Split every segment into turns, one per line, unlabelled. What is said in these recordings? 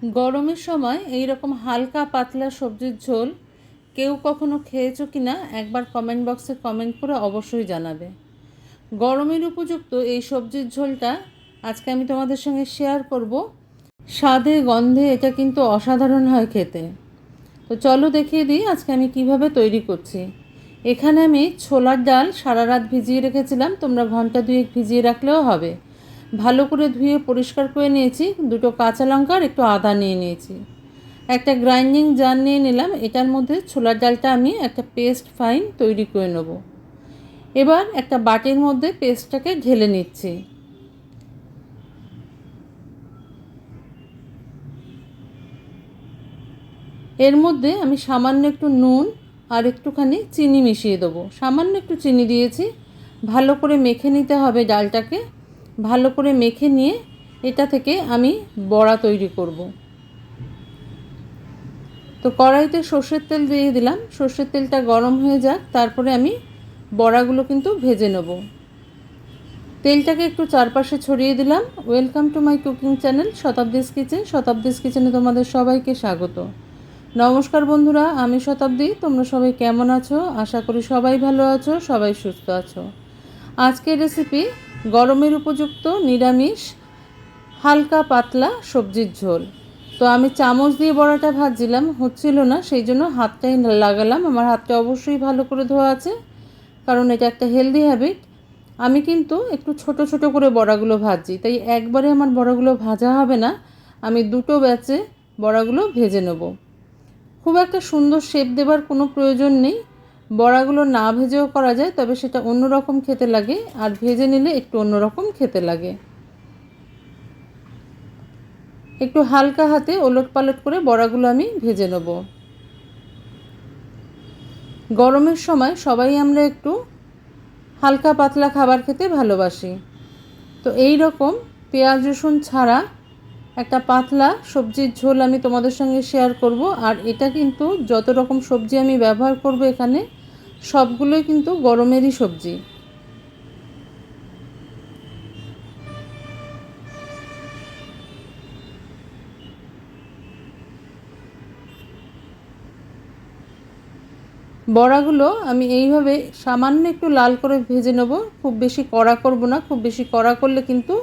গরমের সময় এই রকম হালকা পাতলা সবজির ঝোল কেউ কখনো খেয়েছো কি না একবার কমেন্ট বক্সে কমেন্ট করে অবশ্যই জানাবে। গরমের উপযুক্ত এই সবজির ঝোলটা আজকে আমি তোমাদের সঙ্গে শেয়ার করব। স্বাদে গন্ধে এটা কিন্তু অসাধারণ হয় খেতে। তো চলো দেখিয়ে দিই আজকে আমি কিভাবে তৈরি করছি। এখানে আমি ছোলার ডাল সারা রাত ভিজিয়ে রেখেছিলাম, তোমরা ঘন্টা দুয়েক ভিজিয়ে রাখলেও হবে। ভালো করে ধুয়ে পরিষ্কার করে নিয়েছি, দুটো কাঁচা লঙ্কা আর একটু আদা নিয়ে নিয়েছি। একটা গ্রাইন্ডিং জার নিয়ে নিলাম, এটার মধ্যে ছোলার ডালটা আমি একটা পেস্ট ফাইন তৈরি করে নেব। এবার একটা বাটির মধ্যে পেস্টটাকে ঢেলে নিচ্ছি। এর মধ্যে আমি সামান্য একটু নুন আর একটুখানি চিনি মিশিয়ে দেবো। সামান্য একটু চিনি দিয়েছি। ভালো করে মেখে নিতে হবে ডালটাকে। ভালো করে মেখে নিয়ে এটা থেকে আমি বড়া তৈরি করব। তো কড়াইতে সর্ষের তেল দিয়ে দিলাম, সর্ষের তেলটা গরম হয়ে যাক, তারপরে আমি বড়াগুলো কিন্তু ভেজে নেব। তেলটাকে একটু চারপাশে ছড়িয়ে দিলাম। Welcome to my cooking channel Shatabdi's kitchen. Shatabdi's কিচেনে তোমাদের সবাইকে স্বাগত। নমস্কার বন্ধুরা, আমি শতাব্দী। তোমরা সবাই কেমন আছো? আশা করি সবাই ভালো আছো, সবাই সুস্থ আছো। আজকের রেসিপি গরমের উপযুক্ত নিরামিষ হালকা পাতলা সবজির ঝোল। তো আমি চামচ দিয়ে বড়াটা ভাজছিলাম, হচ্ছিল না, সেই জন্য হাতটাই লাগালাম। আমার হাতটা অবশ্যই ভালো করে ধোয়া আছে, কারণ এটা একটা হেলদি হ্যাবিট। আমি কিন্তু একটু ছোট ছোট করে বড়াগুলো ভাজছি, তাই একবারে আমার বড়াগুলো ভাজা হবে না। আমি দুটো ব্যাচে বড়াগুলো ভেজে নেব। খুব একটা সুন্দর শেপ দেবার কোনো প্রয়োজন নেই। বড়াগুলো না ভেজেও করা যায়, তবে সেটা অন্যরকম খেতে লাগে, আর ভেজে নিলে একটু অন্যরকম খেতে লাগে। একটু হালকা হাতে ওলটপালট করে বড়াগুলো আমি ভেজে নেব। গরমের সময় সবাই আমরা একটু হালকা পাতলা খাবার খেতে ভালোবাসি। তো এই রকম পেঁয়াজ রসুন ছাড়া একটা পাতলা সবজির ঝোল আমি তোমাদের সঙ্গে শেয়ার করব। আর এটা কিন্তু যত রকম সবজি আমি ব্যবহার করব এখানে, সবগুলোই কিন্তু গরমেরই সবজি। বড়াগুলো আমি এইভাবে সামান্য একটু লাল করে ভেজে নেব। খুব বেশি কড়া করব না, খুব বেশি কড়া করলে কিন্তু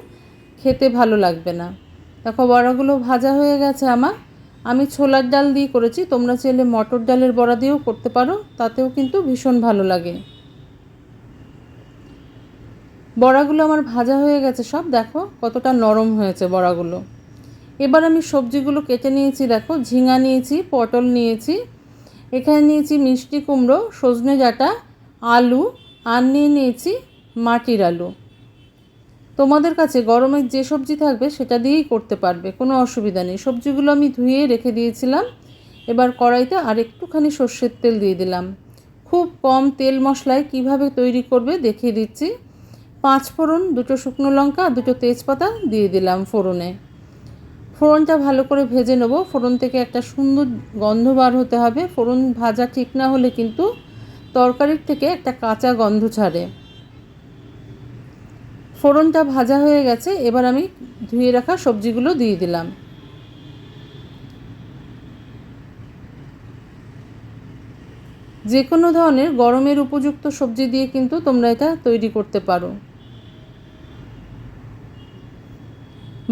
খেতে ভালো লাগবে না। দেখো বড়াগুলো ভাজা হয়ে গেছে আমার। আমি ছোলার ডাল দিয়ে করেছি, তোমরা চাইলে মটর ডালের বড়া দিয়েও করতে পারো, তাতেও কিন্তু ভীষণ ভালো লাগে। বড়াগুলো আমার ভাজা হয়ে গেছে সব, দেখো কতটা নরম হয়েছে বড়াগুলো। এবার আমি সবজিগুলো কেটে নিয়েছি। দেখো ঝিঙা নিয়েছি, পটল নিয়েছি, এখানে নিয়েছি মিষ্টি কুমড়ো, সজনে ডাঁটা, আলু, আর নিয়েছি মাটির আলু। তোমাদের কাছে গরমের যে সবজি থাকবে সেটা দিয়েই করতে পারবে, কোনো অসুবিধা নেই। সবজিগুলো আমি ধুয়ে রেখে দিয়েছিলাম। এবার কড়াইতে আর একটুখানি সর্ষের তেল দিয়ে দিলাম। খুব কম তেল মশলায় কিভাবে তৈরি করবে দেখিয়ে দিচ্ছি। 5 ফোড়ন, 2টো শুকনো লঙ্কা, 2টো তেজপাতা দিয়ে দিলাম ফোড়নে। ফোড়নটা ভালো করে ভেজে নেব। ফোড়ন থেকে একটা সুন্দর গন্ধ বার হতে হবে। ফোড়ন ভাজা ঠিক না হলে কিন্তু তরকারির থেকে একটা কাঁচা গন্ধ ছাড়ে। ফোড়নটা ভাজা হয়ে গেছে, এবার আমি ধুয়ে রাখা সবজিগুলো দিয়ে দিলাম। যে কোনো ধরনের গরমের উপযুক্ত সবজি দিয়ে কিন্তু তোমরা এটা তৈরি করতে পারো।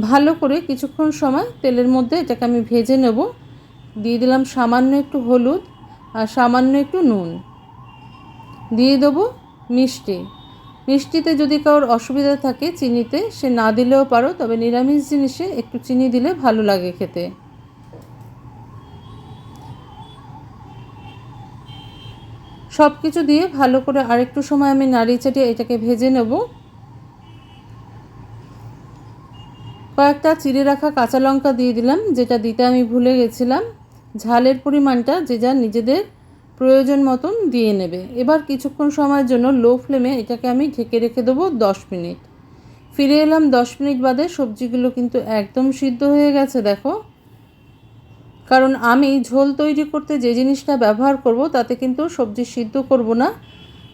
ভালো করে কিছুক্ষণ সময় তেলের মধ্যে এটাকে আমি ভেজে নেব। দিয়ে দিলাম সামান্য একটু হলুদ আর সামান্য একটু নুন। দিয়ে দেবো মিষ্টি। মিষ্টিতে যদি কারোর অসুবিধা থাকে চিনিতে, সে না দিলেও পারো, তবে নিরামিষ জিনিসে একটু চিনি দিলে ভালো লাগে খেতে। সব কিছু দিয়ে ভালো করে আরেকটু সময় আমি নাড়িয়ে চাড়িয়ে এটাকে ভেজে নেব। কয়েকটা চিড়ে রাখা কাঁচা লঙ্কা দিয়ে দিলাম, যেটা দিতে আমি ভুলে গেছিলাম। ঝালের পরিমাণটা যে যা নিজেদের প্রয়োজন মতন দিয়ে নেবে। এবার কিছুক্ষণ সময়ের জন্য লো ফ্লেমে এটাকে আমি ঢেকে রেখে দেবো 10 মিনিট। ফিরে এলাম 10 মিনিট বাদে। সবজিগুলো কিন্তু একদম সিদ্ধ হয়ে গেছে দেখো। কারণ আমি ঝোল তৈরি করতে যে জিনিসটা ব্যবহার করব তাতে কিন্তু সবজি সিদ্ধ করব না,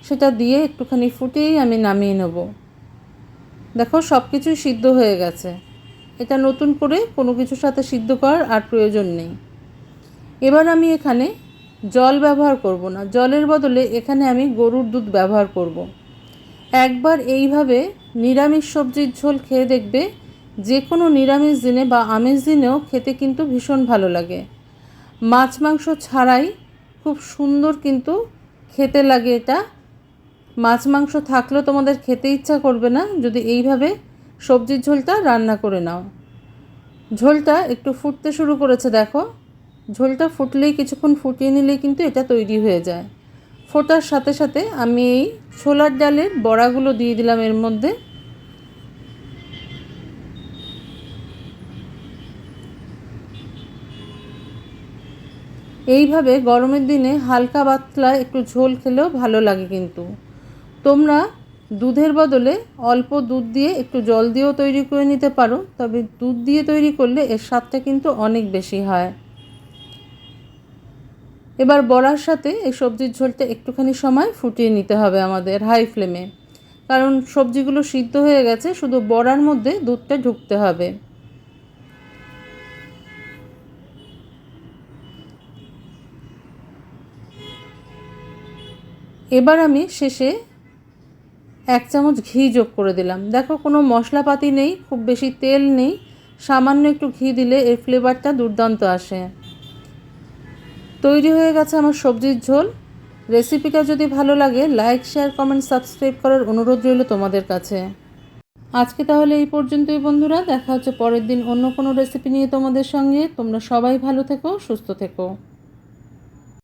সেটা দিয়ে একটুখানি ফুটিয়েই আমি নামিয়ে নেব। দেখো সব কিছুই সিদ্ধ হয়ে গেছে। এটা নতুন করে কোনো কিছুর সাথে সিদ্ধ করার আর প্রয়োজন নেই। এবার আমি এখানে জল ব্যবহার করব না, জলের বদলে এখানে আমি গরুর দুধ ব্যবহার করব। একবার এইভাবে নিরামিষ সবজির ঝোল খেয়ে দেখবে, যে কোনো নিরামিষ দিনে বা আমিষ দিনেও খেতে কিন্তু ভীষণ ভালো লাগে। মাছ মাংস ছাড়াই খুব সুন্দর কিন্তু খেতে লাগে এটা। মাছ মাংস থাকলেও তোমাদের খেতে ইচ্ছা করবে না যদি এইভাবে সবজির ঝোলটা রান্না করে নাও। ঝোলটা একটু ফুটতে শুরু করেছে, দেখো। ঝোলটা ফুটলেই, কিছুক্ষণ ফুটিয়ে নিলেই কিন্তু এটা তৈরি হয়ে যায়। ফোটার সাথে সাথে আমি এই ছোলার ডালের বড়াগুলো দিয়ে দিলাম এর মধ্যে। এইভাবে গরমের দিনে হালকা পাতলা একটু ঝোল খেলেও ভালো লাগে। কিন্তু তোমরা দুধের বদলে অল্প দুধ দিয়ে একটু জল দিয়েও তৈরি করে নিতে পারো, তবে দুধ দিয়ে তৈরি করলে এর স্বাদটা কিন্তু অনেক বেশি হয়। এবার বড়ার সাথে এই সবজির ঝোলটা একটুখানি সময় ফুটিয়ে নিতে হবে আমাদের হাই ফ্লেমে, কারণ সবজিগুলো সিদ্ধ হয়ে গেছে, শুধু বড়ার মধ্যে দুধটা ঢুকতে হবে। এবার আমি শেষে 1 চামচ ঘি যোগ করে দিলাম। দেখো, কোনো মশলাপাতি নেই, খুব বেশি তেল নেই, সামান্য একটু ঘি দিলে এর ফ্লেভারটা দুর্দান্ত আসে। তৈরি হয়ে গেছে আমার সবজির ঝোল। রেসিপিটা যদি ভালো লাগে লাইক, শেয়ার, কমেন্ট, সাবস্ক্রাইব করার অনুরোধ রইল তোমাদের কাছে। আজকে তাহলে এই পর্যন্তই বন্ধুরা, দেখা হচ্ছে পরের দিন অন্য কোনো রেসিপি নিয়ে তোমাদের সঙ্গে। তোমরা সবাই ভালো থেকো, সুস্থ থেকো।